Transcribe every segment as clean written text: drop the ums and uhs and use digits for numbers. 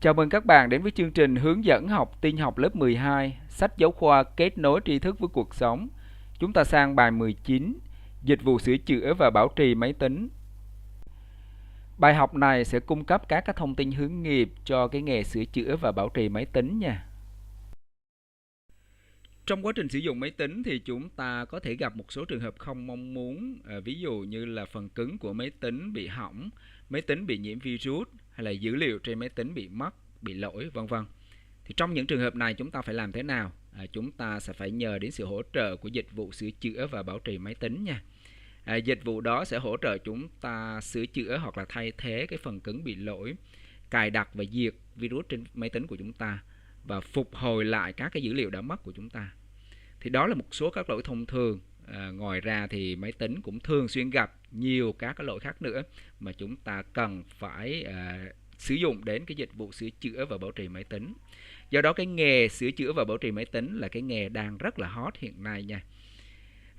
Chào mừng các bạn đến với chương trình hướng dẫn học tin học lớp 12, sách giáo khoa kết nối tri thức với cuộc sống. Chúng ta sang bài 19, dịch vụ sửa chữa và bảo trì máy tính. Bài học này sẽ cung cấp các thông tin hướng nghiệp cho cái nghề sửa chữa và bảo trì máy tính nha. Trong quá trình sử dụng máy tính thì chúng ta có thể gặp một số trường hợp không mong muốn, ví dụ như là phần cứng của máy tính bị hỏng, máy tính bị nhiễm virus hay là dữ liệu trên máy tính bị mất, bị lỗi, vân vân. Thì trong những trường hợp này chúng ta phải làm thế nào? Chúng ta sẽ phải nhờ đến sự hỗ trợ của dịch vụ sửa chữa và bảo trì máy tính nha. Dịch vụ đó sẽ hỗ trợ chúng ta sửa chữa hoặc là thay thế cái phần cứng bị lỗi, cài đặt và diệt virus trên máy tính của chúng ta và phục hồi lại các cái dữ liệu đã mất của chúng ta. Thì đó là một số các lỗi thông thường. Ngoài ra thì máy tính cũng thường xuyên gặp nhiều các cái lỗi khác nữa mà chúng ta cần phải sử dụng đến cái dịch vụ sửa chữa và bảo trì máy tính. Do đó cái nghề sửa chữa và bảo trì máy tính là cái nghề đang rất là hot hiện nay nha.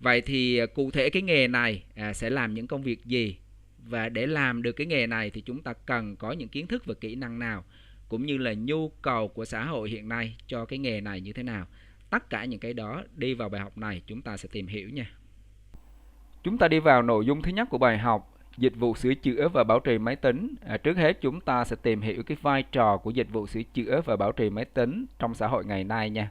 Vậy thì cụ thể cái nghề này sẽ làm những công việc gì? Và để làm được cái nghề này thì chúng ta cần có những kiến thức và kỹ năng nào, cũng như là nhu cầu của xã hội hiện nay cho cái nghề này như thế nào. Tất cả những cái đó đi vào bài học này chúng ta sẽ tìm hiểu nha. Chúng ta đi vào nội dung thứ nhất của bài học, dịch vụ sửa chữa và bảo trì máy tính. Trước hết chúng ta sẽ tìm hiểu cái vai trò của dịch vụ sửa chữa và bảo trì máy tính trong xã hội ngày nay nha.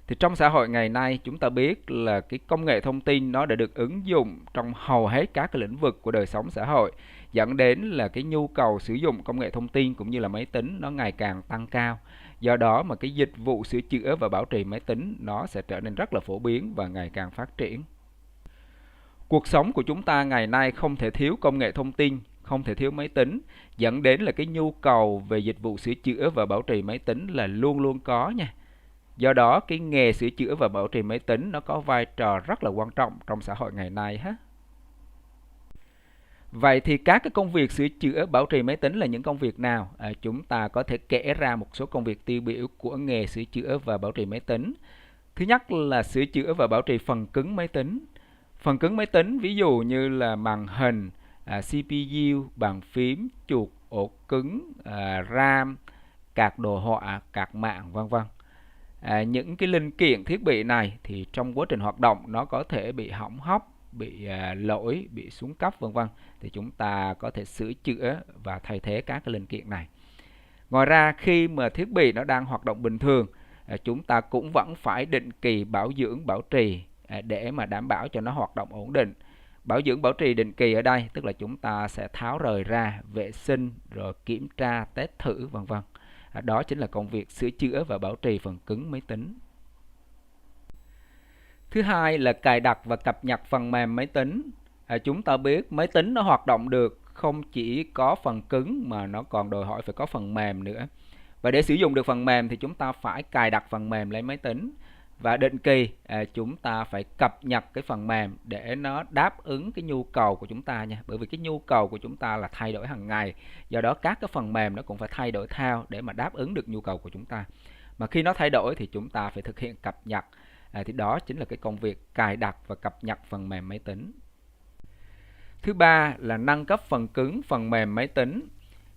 Thì trong xã hội ngày nay chúng ta biết là cái công nghệ thông tin nó đã được ứng dụng trong hầu hết các cái lĩnh vực của đời sống xã hội, dẫn đến là cái nhu cầu sử dụng công nghệ thông tin cũng như là máy tính nó ngày càng tăng cao. Do đó mà cái dịch vụ sửa chữa và bảo trì máy tính nó sẽ trở nên rất là phổ biến và ngày càng phát triển. Cuộc sống của chúng ta ngày nay không thể thiếu công nghệ thông tin, không thể thiếu máy tính, dẫn đến là cái nhu cầu về dịch vụ sửa chữa và bảo trì máy tính là luôn luôn có nha. Do đó cái nghề sửa chữa và bảo trì máy tính nó có vai trò rất là quan trọng trong xã hội ngày nay ha. Vậy thì các cái công việc sửa chữa bảo trì máy tính là những công việc nào? Chúng ta có thể kể ra một số công việc tiêu biểu của nghề sửa chữa và bảo trì máy tính. Thứ nhất là sửa chữa và bảo trì phần cứng máy tính. Phần cứng máy tính ví dụ như là màn hình, CPU, bàn phím, chuột, ổ cứng, RAM, card đồ họa, card mạng, vân vân. Những cái linh kiện thiết bị này thì trong quá trình hoạt động nó có thể bị hỏng hóc, bị lỗi, bị xuống cấp, vân vân. Thì chúng ta có thể sửa chữa và thay thế các cái linh kiện này. Ngoài ra khi mà thiết bị nó đang hoạt động bình thường, chúng ta cũng vẫn phải định kỳ bảo dưỡng, bảo trì để mà đảm bảo cho nó hoạt động ổn định. Bảo dưỡng bảo trì định kỳ ở đây tức là chúng ta sẽ tháo rời ra, vệ sinh, rồi kiểm tra, test thử, vân vân. Đó chính là công việc sửa chữa và bảo trì phần cứng máy tính. Thứ hai là cài đặt và cập nhật phần mềm máy tính. Chúng ta biết máy tính nó hoạt động được không chỉ có phần cứng mà nó còn đòi hỏi phải có phần mềm nữa. Và để sử dụng được phần mềm thì chúng ta phải cài đặt phần mềm lên máy tính. Và định kỳ chúng ta phải cập nhật cái phần mềm để nó đáp ứng cái nhu cầu của chúng ta nha. Bởi vì cái nhu cầu của chúng ta là thay đổi hàng ngày. Do đó các cái phần mềm nó cũng phải thay đổi theo để mà đáp ứng được nhu cầu của chúng ta. Mà khi nó thay đổi thì chúng ta phải thực hiện cập nhật. Thì đó chính là cái công việc cài đặt và cập nhật phần mềm máy tính. Thứ ba là nâng cấp phần cứng phần mềm máy tính.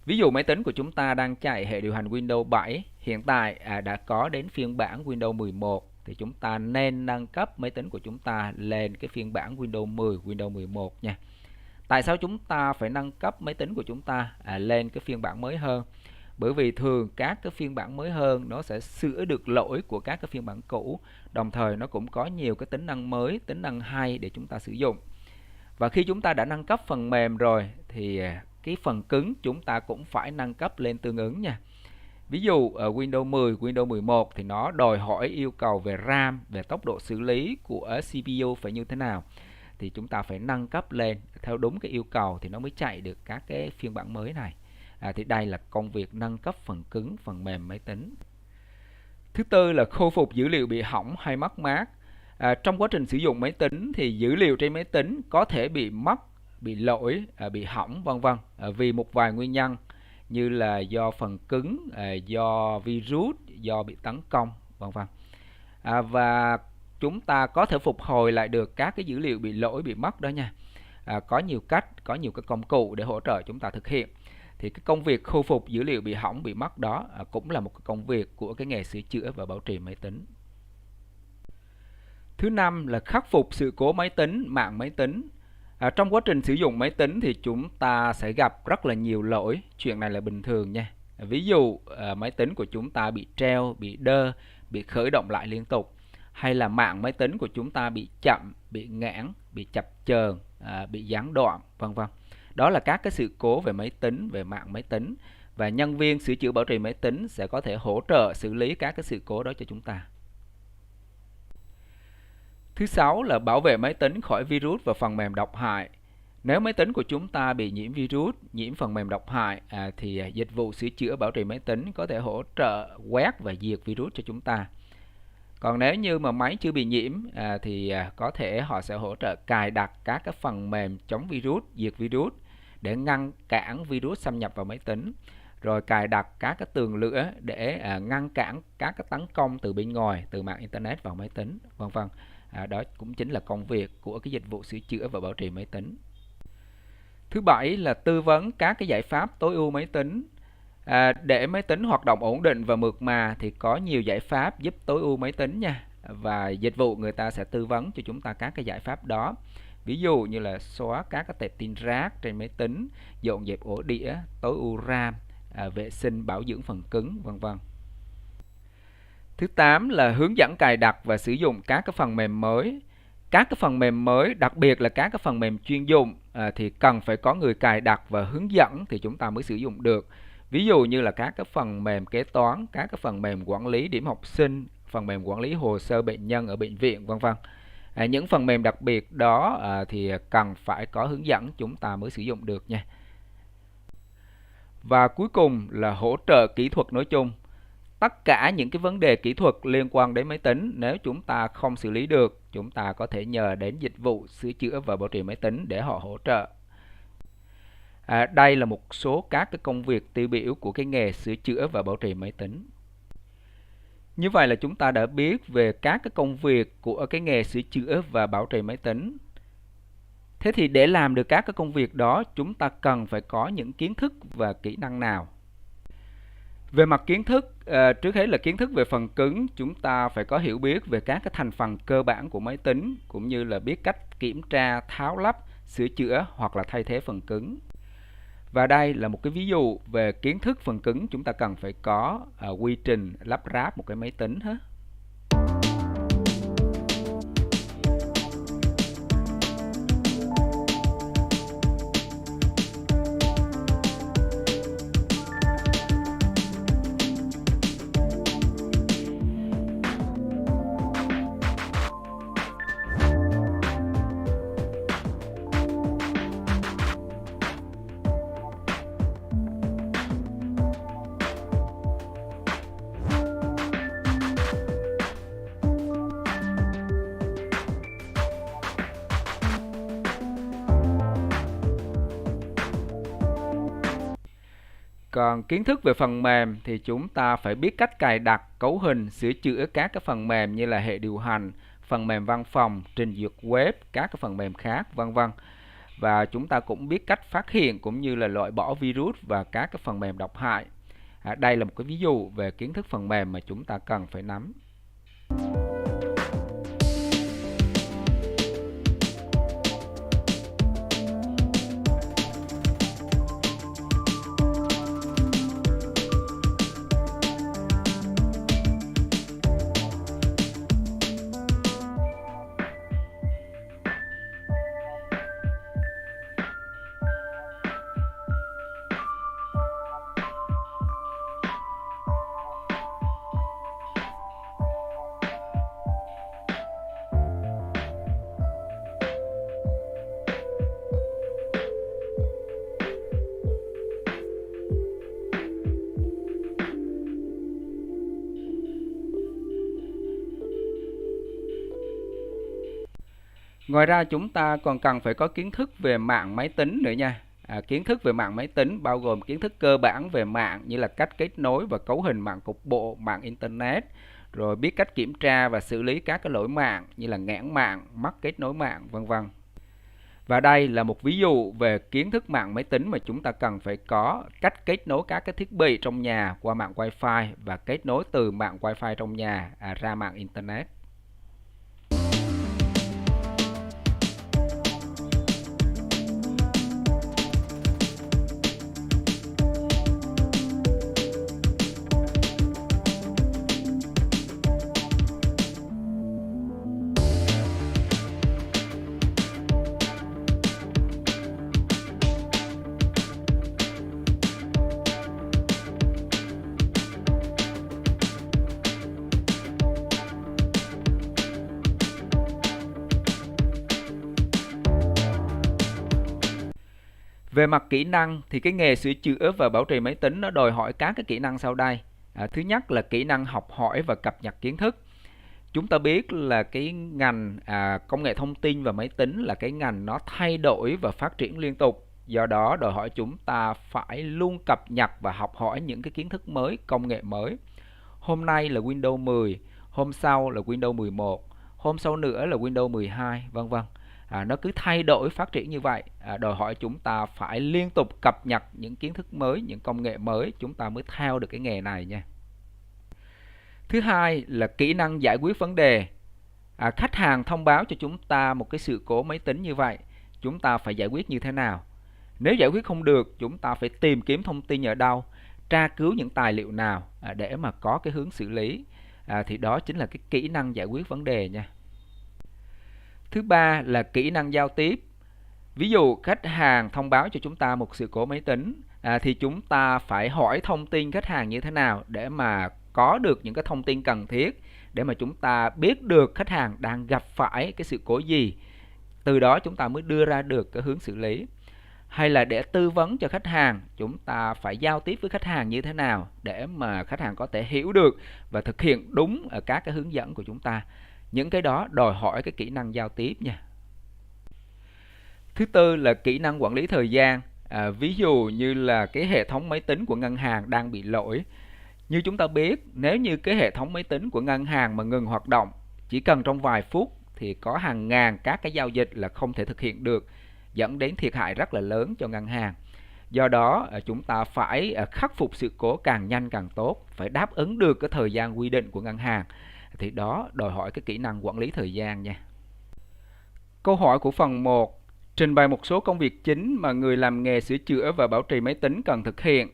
Ví dụ máy tính của chúng ta đang chạy hệ điều hành Windows 7, hiện tại đã có đến phiên bản Windows 11 thì chúng ta nên nâng cấp máy tính của chúng ta lên cái phiên bản Windows 10, Windows 11 nha. Tại sao chúng ta phải nâng cấp máy tính của chúng ta lên cái phiên bản mới hơn? Bởi vì thường các cái phiên bản mới hơn nó sẽ sửa được lỗi của các cái phiên bản cũ, đồng thời nó cũng có nhiều cái tính năng mới, tính năng hay để chúng ta sử dụng. Và khi chúng ta đã nâng cấp phần mềm rồi thì cái phần cứng chúng ta cũng phải nâng cấp lên tương ứng nha. Ví dụ ở Windows 10, Windows 11 thì nó đòi hỏi yêu cầu về RAM, về tốc độ xử lý của CPU phải như thế nào. Thì chúng ta phải nâng cấp lên theo đúng cái yêu cầu thì nó mới chạy được các cái phiên bản mới này. Thì đây là công việc nâng cấp phần cứng, phần mềm máy tính. Thứ tư là khôi phục dữ liệu bị hỏng hay mất mát. Trong quá trình sử dụng máy tính thì dữ liệu trên máy tính có thể bị mất, bị lỗi, bị hỏng, vân vân vì một vài nguyên nhân như là do phần cứng, do virus, do bị tấn công, vân vân. Và chúng ta có thể phục hồi lại được các cái dữ liệu bị lỗi, bị mất đó nha. Có nhiều cách, có nhiều cái công cụ để hỗ trợ chúng ta thực hiện. Thì cái công việc khôi phục dữ liệu bị hỏng, bị mất đó cũng là một cái công việc của cái nghề sửa chữa và bảo trì máy tính. Thứ năm là khắc phục sự cố máy tính, mạng máy tính. Trong quá trình sử dụng máy tính thì chúng ta sẽ gặp rất là nhiều lỗi. Chuyện này là bình thường nha. Ví dụ máy tính của chúng ta bị treo, bị đơ, bị khởi động lại liên tục, hay là mạng máy tính của chúng ta bị chậm, bị nghẽn, bị chập chờn, bị gián đoạn, vân vân. Đó là các cái sự cố về máy tính, về mạng máy tính, và nhân viên sửa chữa bảo trì máy tính sẽ có thể hỗ trợ xử lý các cái sự cố đó cho chúng ta. Thứ sáu là bảo vệ máy tính khỏi virus và phần mềm độc hại. Nếu máy tính của chúng ta bị nhiễm virus, nhiễm phần mềm độc hại thì dịch vụ sửa chữa bảo trì máy tính có thể hỗ trợ quét và diệt virus cho chúng ta. Còn nếu như mà máy chưa bị nhiễm thì có thể họ sẽ hỗ trợ cài đặt các cái phần mềm chống virus, diệt virus để ngăn cản virus xâm nhập vào máy tính, rồi cài đặt các cái tường lửa để ngăn cản các cái tấn công từ bên ngoài, từ mạng internet vào máy tính, vân vân. Đó cũng chính là công việc của cái dịch vụ sửa chữa và bảo trì máy tính. Thứ bảy là tư vấn các cái giải pháp tối ưu máy tính. Để máy tính hoạt động ổn định và mượt mà thì có nhiều giải pháp giúp tối ưu máy tính nha. Và dịch vụ người ta sẽ tư vấn cho chúng ta các cái giải pháp đó. Ví dụ như là xóa các cái tệp tin rác trên máy tính, dọn dẹp ổ đĩa, tối ưu RAM, vệ sinh bảo dưỡng phần cứng, vân vân. Thứ 8 là hướng dẫn cài đặt và sử dụng các cái phần mềm mới. Các cái phần mềm mới, đặc biệt là các cái phần mềm chuyên dụng thì cần phải có người cài đặt và hướng dẫn thì chúng ta mới sử dụng được. Ví dụ như là các cái phần mềm kế toán, các cái phần mềm quản lý điểm học sinh, phần mềm quản lý hồ sơ bệnh nhân ở bệnh viện, vân vân. Những phần mềm đặc biệt đó thì cần phải có hướng dẫn chúng ta mới sử dụng được nha. Và cuối cùng là hỗ trợ kỹ thuật nói chung. Tất cả những cái vấn đề kỹ thuật liên quan đến máy tính, nếu chúng ta không xử lý được, chúng ta có thể nhờ đến dịch vụ sửa chữa và bảo trì máy tính để họ hỗ trợ. Đây là một số các cái công việc tiêu biểu của cái nghề sửa chữa và bảo trì máy tính. Như vậy là chúng ta đã biết về các cái công việc của cái nghề sửa chữa và bảo trì máy tính. Thế thì để làm được các cái công việc đó, chúng ta cần phải có những kiến thức và kỹ năng nào? Về mặt kiến thức, trước hết là kiến thức về phần cứng, chúng ta phải có hiểu biết về các cái thành phần cơ bản của máy tính, cũng như là biết cách kiểm tra, tháo lắp, sửa chữa hoặc là thay thế phần cứng. Và đây là một cái ví dụ về kiến thức phần cứng chúng ta cần phải có quy trình lắp ráp một cái máy tính hết. Còn kiến thức về phần mềm thì chúng ta phải biết cách cài đặt, cấu hình, sửa chữa các cái phần mềm như là hệ điều hành, phần mềm văn phòng, trình duyệt web, các cái phần mềm khác, vân vân. Và chúng ta cũng biết cách phát hiện cũng như là loại bỏ virus và các cái phần mềm độc hại. Đây là một cái ví dụ về kiến thức phần mềm mà chúng ta cần phải nắm. Ngoài ra chúng ta còn cần phải có kiến thức về mạng máy tính nữa nha. Kiến thức về mạng máy tính bao gồm kiến thức cơ bản về mạng như là cách kết nối và cấu hình mạng cục bộ, mạng internet, rồi biết cách kiểm tra và xử lý các cái lỗi mạng như là nghẽn mạng, mắc kết nối mạng, vân vân. Và đây là một ví dụ về kiến thức mạng máy tính mà chúng ta cần phải có: cách kết nối các cái thiết bị trong nhà qua mạng Wi-Fi và kết nối từ mạng Wi-Fi trong nhà ra mạng Internet. Về mặt kỹ năng thì cái nghề sửa chữa và bảo trì máy tính nó đòi hỏi các cái kỹ năng sau đây. Thứ nhất là kỹ năng học hỏi và cập nhật kiến thức. Chúng ta biết là cái ngành công nghệ thông tin và máy tính là cái ngành nó thay đổi và phát triển liên tục. Do đó đòi hỏi chúng ta phải luôn cập nhật và học hỏi những cái kiến thức mới, công nghệ mới. Hôm nay là Windows 10, hôm sau là Windows 11, hôm sau nữa là Windows 12, vân vân. Nó cứ thay đổi phát triển như vậy, đòi hỏi chúng ta phải liên tục cập nhật những kiến thức mới, những công nghệ mới, chúng ta mới theo được cái nghề này nha. Thứ hai là kỹ năng giải quyết vấn đề. Khách hàng thông báo cho chúng ta một cái sự cố máy tính như vậy, chúng ta phải giải quyết như thế nào? Nếu giải quyết không được, chúng ta phải tìm kiếm thông tin ở đâu, tra cứu những tài liệu nào để mà có cái hướng xử lý. Thì đó chính là cái kỹ năng giải quyết vấn đề nha. Thứ ba là kỹ năng giao tiếp. Ví dụ khách hàng thông báo cho chúng ta một sự cố máy tính, thì chúng ta phải hỏi thông tin khách hàng như thế nào để mà có được những cái thông tin cần thiết để mà chúng ta biết được khách hàng đang gặp phải cái sự cố gì. Từ đó chúng ta mới đưa ra được cái hướng xử lý. Hay là để tư vấn cho khách hàng, chúng ta phải giao tiếp với khách hàng như thế nào để mà khách hàng có thể hiểu được và thực hiện đúng ở các cái hướng dẫn của chúng ta. Những cái đó đòi hỏi cái kỹ năng giao tiếp nha. Thứ tư là kỹ năng quản lý thời gian. Ví dụ như là cái hệ thống máy tính của ngân hàng đang bị lỗi. Như chúng ta biết, nếu như cái hệ thống máy tính của ngân hàng mà ngừng hoạt động, chỉ cần trong vài phút thì có hàng ngàn các cái giao dịch là không thể thực hiện được, dẫn đến thiệt hại rất là lớn cho ngân hàng. Do đó chúng ta phải khắc phục sự cố càng nhanh càng tốt, phải đáp ứng được cái thời gian quy định của ngân hàng. Thì đó đòi hỏi cái kỹ năng quản lý thời gian nha. Câu hỏi của phần 1: trình bày một số công việc chính mà người làm nghề sửa chữa và bảo trì máy tính cần thực hiện.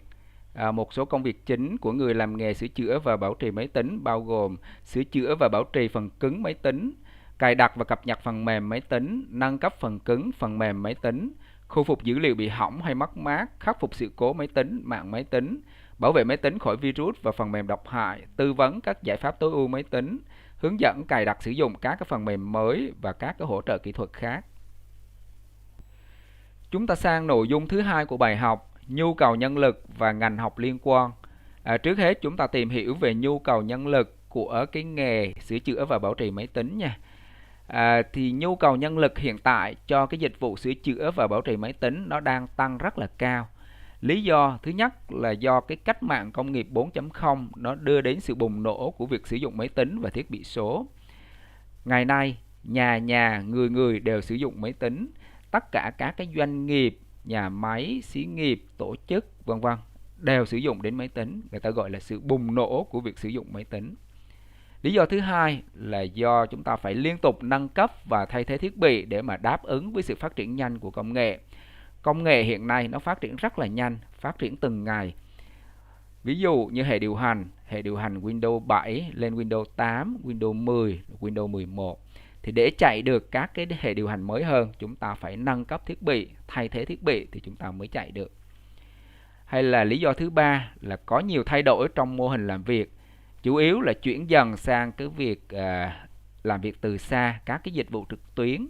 Một số công việc chính của người làm nghề sửa chữa và bảo trì máy tính bao gồm sửa chữa và bảo trì phần cứng máy tính, cài đặt và cập nhật phần mềm máy tính, nâng cấp phần cứng, phần mềm máy tính, khôi phục dữ liệu bị hỏng hay mất mát, khắc phục sự cố máy tính, mạng máy tính, bảo vệ máy tính khỏi virus và phần mềm độc hại, tư vấn các giải pháp tối ưu máy tính, hướng dẫn cài đặt sử dụng các cái phần mềm mới và các cái hỗ trợ kỹ thuật khác. Chúng ta sang nội dung thứ hai của bài học: nhu cầu nhân lực và ngành học liên quan. Trước hết chúng ta tìm hiểu về nhu cầu nhân lực của cái nghề sửa chữa và bảo trì máy tính nha. Thì nhu cầu nhân lực hiện tại cho cái dịch vụ sửa chữa và bảo trì máy tính nó đang tăng rất là cao. Lý do thứ nhất là do cái cách mạng công nghiệp 4.0 nó đưa đến sự bùng nổ của việc sử dụng máy tính và thiết bị số. Ngày nay, nhà nhà, người người đều sử dụng máy tính. Tất cả các cái doanh nghiệp, nhà máy, xí nghiệp, tổ chức, vân vân đều sử dụng đến máy tính. Người ta gọi là sự bùng nổ của việc sử dụng máy tính. Lý do thứ hai là do chúng ta phải liên tục nâng cấp và thay thế thiết bị để mà đáp ứng với sự phát triển nhanh của công nghệ. Công nghệ hiện nay nó phát triển rất là nhanh, phát triển từng ngày. Ví dụ như hệ điều hành Windows 7 lên Windows 8, Windows 10, Windows 11. Thì để chạy được các cái hệ điều hành mới hơn, chúng ta phải nâng cấp thiết bị, thay thế thiết bị thì chúng ta mới chạy được. Hay là lý do thứ ba là có nhiều thay đổi trong mô hình làm việc, chủ yếu là chuyển dần sang cái việc làm việc từ xa, các cái dịch vụ trực tuyến.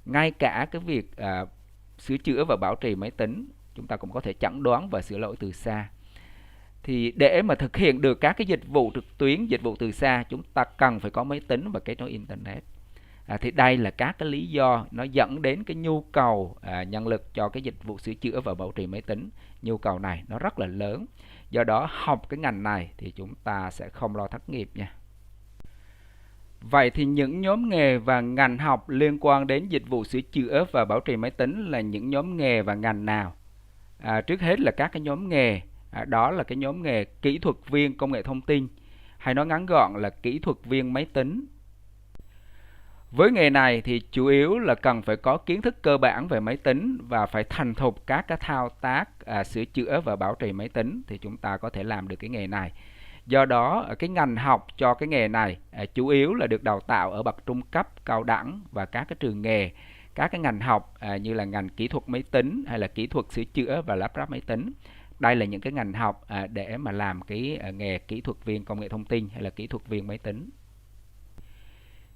Ngay cả cái việc sửa chữa và bảo trì máy tính, chúng ta cũng có thể chẩn đoán và sửa lỗi từ xa. Thì để mà thực hiện được các cái dịch vụ trực tuyến, dịch vụ từ xa, chúng ta cần phải có máy tính và kết nối Internet. Thì đây là các cái lý do nó dẫn đến cái nhu cầu nhân lực cho cái dịch vụ sửa chữa và bảo trì máy tính. Nhu cầu này nó rất là lớn. Do đó học cái ngành này thì chúng ta sẽ không lo thất nghiệp nha. Vậy thì những nhóm nghề và ngành học liên quan đến dịch vụ sửa chữa và bảo trì máy tính là những nhóm nghề và ngành nào? Trước hết là các cái nhóm nghề, đó là cái nhóm nghề kỹ thuật viên công nghệ thông tin, hay nói ngắn gọn là kỹ thuật viên máy tính. Với nghề này thì chủ yếu là cần phải có kiến thức cơ bản về máy tính và phải thành thục các cái thao tác sửa chữa và bảo trì máy tính thì chúng ta có thể làm được cái nghề này. Do đó, cái ngành học cho cái nghề này chủ yếu là được đào tạo ở bậc trung cấp, cao đẳng và các cái trường nghề, các cái ngành học như là ngành kỹ thuật máy tính hay là kỹ thuật sửa chữa và lắp ráp máy tính. Đây là những cái ngành học để mà làm cái nghề kỹ thuật viên công nghệ thông tin hay là kỹ thuật viên máy tính.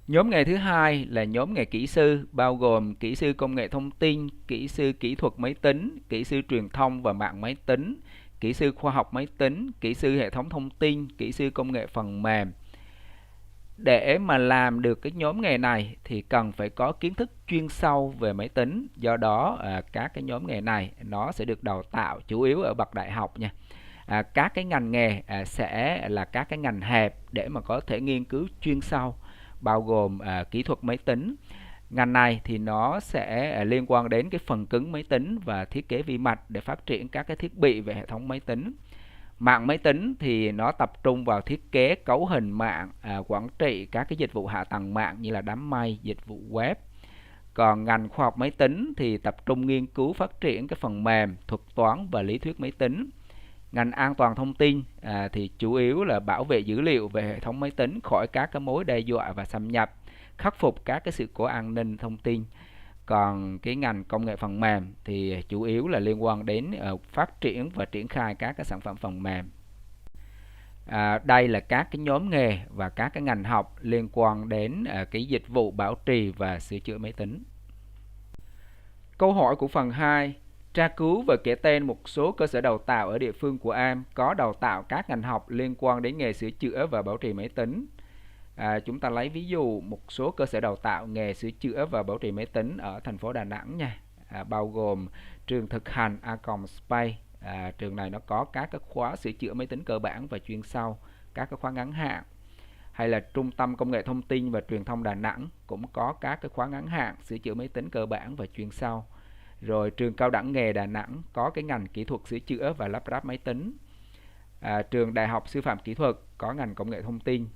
Nhóm nghề thứ hai là nhóm nghề kỹ sư, bao gồm kỹ sư công nghệ thông tin, kỹ sư kỹ thuật máy tính, kỹ sư truyền thông và mạng máy tính, kỹ sư khoa học máy tính, kỹ sư hệ thống thông tin, kỹ sư công nghệ phần mềm. Để mà làm được cái nhóm nghề này thì cần phải có kiến thức chuyên sâu về máy tính. Do đó các cái nhóm nghề này nó sẽ được đào tạo chủ yếu ở bậc đại học nha. Các cái ngành nghề sẽ là các cái ngành hẹp để mà có thể nghiên cứu chuyên sâu, bao gồm kỹ thuật máy tính. Ngành này thì nó sẽ liên quan đến cái phần cứng máy tính và thiết kế vi mạch để phát triển các cái thiết bị về hệ thống máy tính. Mạng máy tính thì nó tập trung vào thiết kế cấu hình mạng, quản trị các cái dịch vụ hạ tầng mạng như là đám mây, dịch vụ web. Còn ngành khoa học máy tính thì tập trung nghiên cứu phát triển cái phần mềm, thuật toán và lý thuyết máy tính. Ngành an toàn thông tin thì chủ yếu là bảo vệ dữ liệu về hệ thống máy tính khỏi các cái mối đe dọa và xâm nhập, khắc phục các cái sự cố an ninh thông tin. Còn cái ngành công nghệ phần mềm thì chủ yếu là liên quan đến phát triển và triển khai các cái sản phẩm phần mềm. Đây là các cái nhóm nghề và các cái ngành học liên quan đến cái dịch vụ bảo trì và sửa chữa máy tính. Câu hỏi của phần 2. Tra cứu và kể tên một số cơ sở đào tạo ở địa phương của em có đào tạo các ngành học liên quan đến nghề sửa chữa và bảo trì máy tính. Chúng ta lấy ví dụ một số cơ sở đào tạo nghề sửa chữa và bảo trì máy tính ở thành phố Đà Nẵng nha. Bao gồm trường thực hành Space. Trường này nó có các cái khóa sửa chữa máy tính cơ bản và chuyên sâu, các cái khóa ngắn hạn. Hay là Trung tâm Công nghệ Thông tin và Truyền thông Đà Nẵng cũng có các cái khóa ngắn hạn sửa chữa máy tính cơ bản và chuyên sâu. Rồi trường cao đẳng nghề Đà Nẵng có cái ngành kỹ thuật sửa chữa và lắp ráp máy tính. Trường Đại học Sư phạm Kỹ thuật có ngành công nghệ thông tin.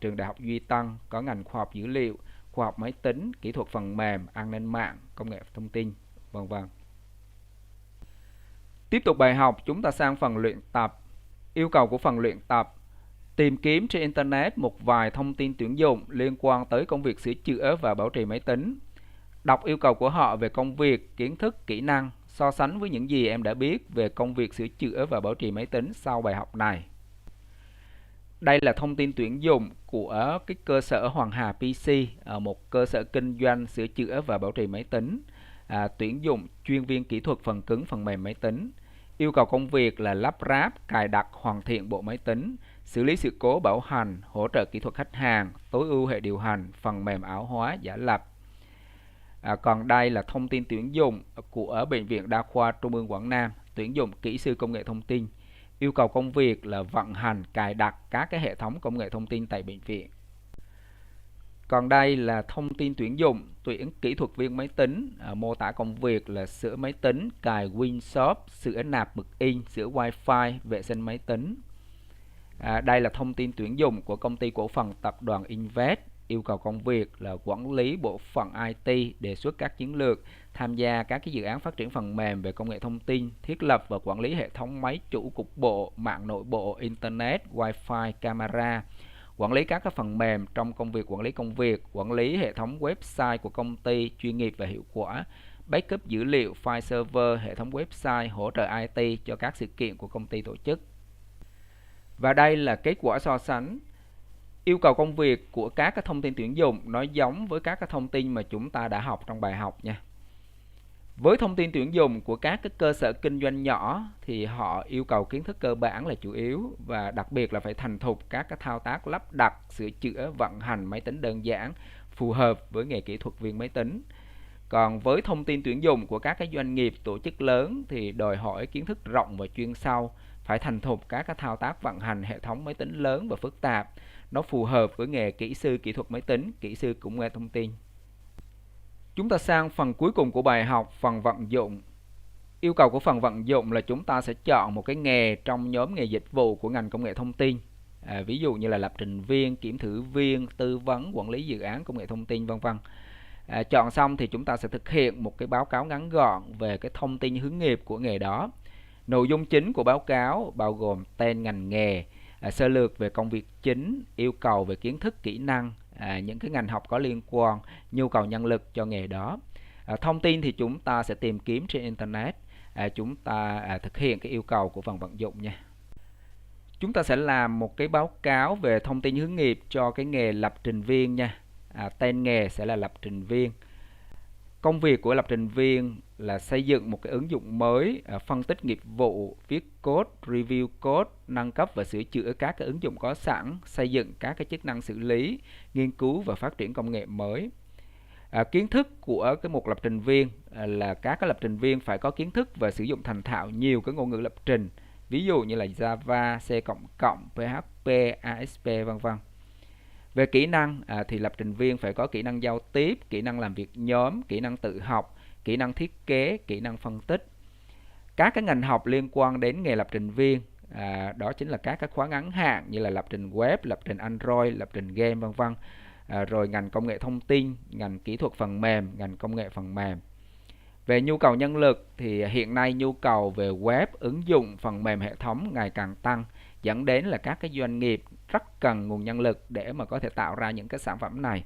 Trường Đại học Duy Tân có ngành khoa học dữ liệu, khoa học máy tính, kỹ thuật phần mềm, an ninh mạng, công nghệ thông tin, vân vân. Tiếp tục bài học, chúng ta sang phần luyện tập. Yêu cầu của phần luyện tập: tìm kiếm trên Internet một vài thông tin tuyển dụng liên quan tới công việc sửa chữa và bảo trì máy tính. Đọc yêu cầu của họ về công việc, kiến thức, kỹ năng, so sánh với những gì em đã biết về công việc sửa chữa và bảo trì máy tính sau bài học này. Đây là thông tin tuyển dụng của cái cơ sở Hoàng Hà PC, một cơ sở kinh doanh sửa chữa và bảo trì máy tính. Tuyển dụng chuyên viên kỹ thuật phần cứng, phần mềm máy tính. Yêu cầu công việc là lắp ráp, cài đặt, hoàn thiện bộ máy tính, xử lý sự cố bảo hành, hỗ trợ kỹ thuật khách hàng, tối ưu hệ điều hành, phần mềm ảo hóa, giả lập. Còn đây là thông tin tuyển dụng của Bệnh viện Đa khoa Trung ương Quảng Nam, tuyển dụng kỹ sư công nghệ thông tin. Yêu cầu công việc là vận hành, cài đặt các cái hệ thống công nghệ thông tin tại bệnh viện. Còn đây là thông tin tuyển dụng, tuyển kỹ thuật viên máy tính, mô tả công việc là sửa máy tính, cài WinShop, sửa nạp mực in, sửa Wi-Fi, vệ sinh máy tính. Đây là thông tin tuyển dụng của công ty cổ phần tập đoàn Invest. Yêu cầu công việc là quản lý bộ phận IT, đề xuất các chiến lược, tham gia các cái dự án phát triển phần mềm về công nghệ thông tin, thiết lập và quản lý hệ thống máy chủ cục bộ, mạng nội bộ, Internet, Wi-Fi, camera, quản lý các cái phần mềm trong công việc quản lý công việc, quản lý hệ thống website của công ty chuyên nghiệp và hiệu quả, backup dữ liệu, file server, hệ thống website, hỗ trợ IT cho các sự kiện của công ty tổ chức. Và đây là kết quả so sánh. Yêu cầu công việc của các cái thông tin tuyển dụng nó giống với các cái thông tin mà chúng ta đã học trong bài học nha. Với thông tin tuyển dụng của các cái cơ sở kinh doanh nhỏ thì họ yêu cầu kiến thức cơ bản là chủ yếu và đặc biệt là phải thành thục các cái thao tác lắp đặt, sửa chữa, vận hành máy tính đơn giản phù hợp với nghề kỹ thuật viên máy tính. Còn với thông tin tuyển dụng của các cái doanh nghiệp tổ chức lớn thì đòi hỏi kiến thức rộng và chuyên sâu, phải thành thục các cái thao tác vận hành hệ thống máy tính lớn và phức tạp, nó phù hợp với nghề kỹ sư kỹ thuật máy tính, kỹ sư công nghệ thông tin. Chúng ta sang phần cuối cùng của bài học, phần vận dụng. Yêu cầu của phần vận dụng là chúng ta sẽ chọn một cái nghề trong nhóm nghề dịch vụ của ngành công nghệ thông tin. Ví dụ như là lập trình viên, kiểm thử viên, tư vấn, quản lý dự án công nghệ thông tin, vân vân. Chọn xong thì chúng ta sẽ thực hiện một cái báo cáo ngắn gọn về cái thông tin hướng nghiệp của nghề đó. Nội dung chính của báo cáo bao gồm tên ngành nghề, sơ lược về công việc chính, yêu cầu về kiến thức, kỹ năng, những cái ngành học có liên quan, nhu cầu nhân lực cho nghề đó. Thông tin thì chúng ta sẽ tìm kiếm trên Internet. Chúng ta thực hiện cái yêu cầu của phần vận dụng nha. Chúng ta sẽ làm một cái báo cáo về thông tin hướng nghiệp cho cái nghề lập trình viên nha. Tên nghề sẽ là lập trình viên. Công việc của lập trình viên là xây dựng một cái ứng dụng mới, phân tích nghiệp vụ, viết code, review code, nâng cấp và sửa chữa các cái ứng dụng có sẵn, xây dựng các cái chức năng xử lý, nghiên cứu và phát triển công nghệ mới. Kiến thức của một lập trình viên là các cái lập trình viên phải có kiến thức và sử dụng thành thạo nhiều cái ngôn ngữ lập trình, ví dụ như là Java, C++, PHP, ASP, vân vân. Về kỹ năng thì lập trình viên phải có kỹ năng giao tiếp, kỹ năng làm việc nhóm, kỹ năng tự học, kỹ năng thiết kế, kỹ năng phân tích. Các cái ngành học liên quan đến nghề lập trình viên đó chính là các cái khóa ngắn hạn như là lập trình web, lập trình Android, lập trình game, vân vân. Rồi ngành công nghệ thông tin, ngành kỹ thuật phần mềm, ngành công nghệ phần mềm. Về nhu cầu nhân lực thì hiện nay nhu cầu về web, ứng dụng, phần mềm hệ thống ngày càng tăng, dẫn đến là các cái doanh nghiệp rất cần nguồn nhân lực để mà có thể tạo ra những cái sản phẩm này.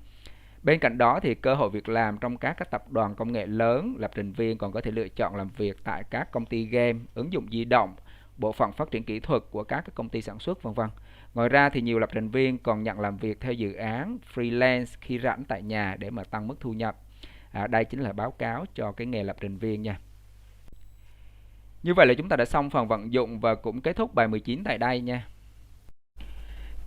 Bên cạnh đó thì cơ hội việc làm trong các cái tập đoàn công nghệ lớn, lập trình viên còn có thể lựa chọn làm việc tại các công ty game, ứng dụng di động, bộ phận phát triển kỹ thuật của các cái công ty sản xuất, vân vân. Ngoài ra thì nhiều lập trình viên còn nhận làm việc theo dự án freelance khi rảnh tại nhà để mà tăng mức thu nhập. Đây chính là báo cáo cho cái nghề lập trình viên nha. Như vậy là chúng ta đã xong phần vận dụng và cũng kết thúc bài 19 tại đây nha.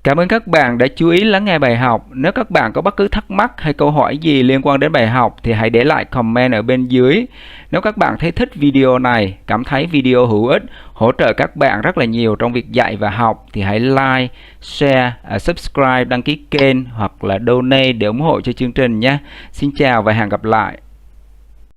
Cảm ơn các bạn đã chú ý lắng nghe bài học. Nếu các bạn có bất cứ thắc mắc hay câu hỏi gì liên quan đến bài học thì hãy để lại comment ở bên dưới. Nếu các bạn thấy thích video này, cảm thấy video hữu ích, hỗ trợ các bạn rất là nhiều trong việc dạy và học thì hãy like, share, subscribe, đăng ký kênh hoặc là donate để ủng hộ cho chương trình nhé. Xin chào và hẹn gặp lại.